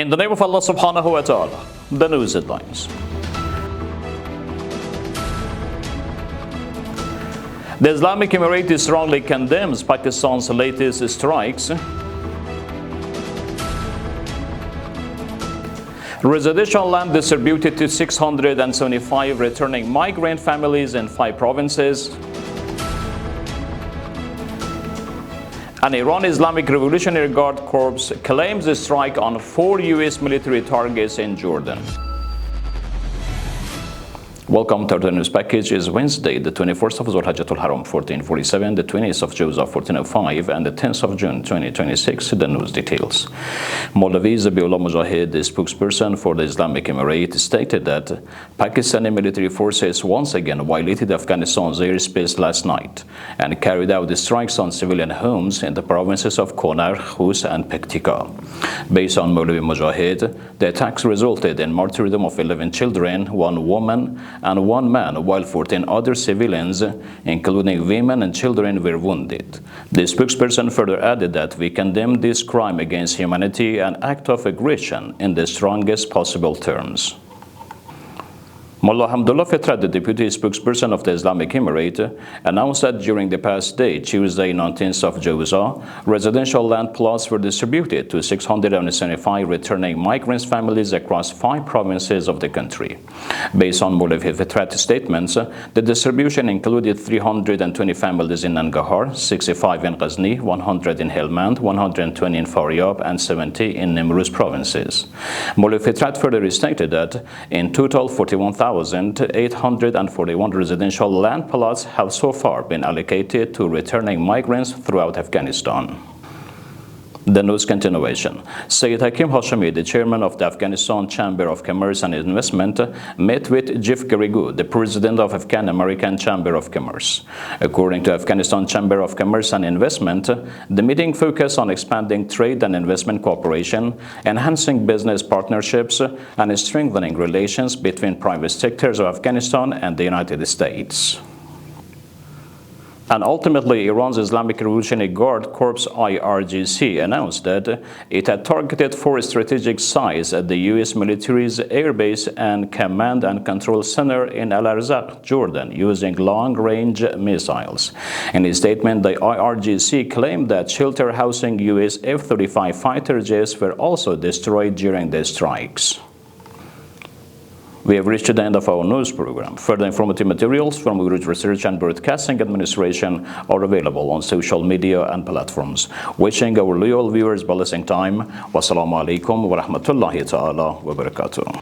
In the name of Allah subhanahu wa ta'ala, the news headlines. The Islamic Emirate strongly condemns Pakistan's latest strikes. Residential land distributed to 675 returning migrant families in 5 provinces. An Iran Islamic Revolutionary Guard Corps claims a strike on 4 U.S. military targets in Jordan. Welcome to the news package. Is Wednesday, the 21st of Zulhijjatul Haram 1447, the 20th of Jawza 1405, and the 10th of June 2026. The news details. Maulvi Zabiullah Mujahid, the spokesperson for the Islamic Emirate, stated that Pakistani military forces once again violated Afghanistan's airspace last night and carried out strikes on civilian homes in the provinces of Konar, Khus, and Paktika. Based on Maulvi Mujahid, the attacks resulted in martyrdom of 11 children, 1 woman, and 1 man, while 14 other civilians, including women and children, were wounded. The spokesperson further added that we condemn this crime against humanity and act of aggression in the strongest possible terms. Mullah Hamdullah Fitrat, the deputy spokesperson of the Islamic Emirate, announced that during the past day, Tuesday 19th of Jawza, residential land plots were distributed to 675 returning migrants' families across 5 provinces of the country. Based on Mullah Fitrat's statements, the distribution included 320 families in Nangarhar, 65 in Ghazni, 100 in Helmand, 120 in Faryab, and 70 in Nimruz provinces. Mullah Fitrat further stated that in total 41,841 residential land plots have so far been allocated to returning migrants throughout Afghanistan. The news continuation. Sayyid Hakim Hashemi, the chairman of the Afghanistan Chamber of Commerce and Investment, met with Jeff Garrigu, the president of Afghan-American Chamber of Commerce. According to Afghanistan Chamber of Commerce and Investment, the meeting focused on expanding trade and investment cooperation, enhancing business partnerships, and strengthening relations between private sectors of Afghanistan and the United States. And ultimately, Iran's Islamic Revolutionary Guard Corps IRGC announced that it had targeted 4 strategic sites at the U.S. military's airbase and command and control center in Al-Arzaq, Jordan, using long-range missiles. In a statement, the IRGC claimed that shelter housing U.S. F-35 fighter jets were also destroyed during the strikes. We have reached the end of our news program. Further informative materials from Urooj Research and Broadcasting Administration are available on social media and platforms. Wishing our loyal viewers blessing time. Wassalamu alaikum wa rahmatullahi ta'ala wa barakatuh.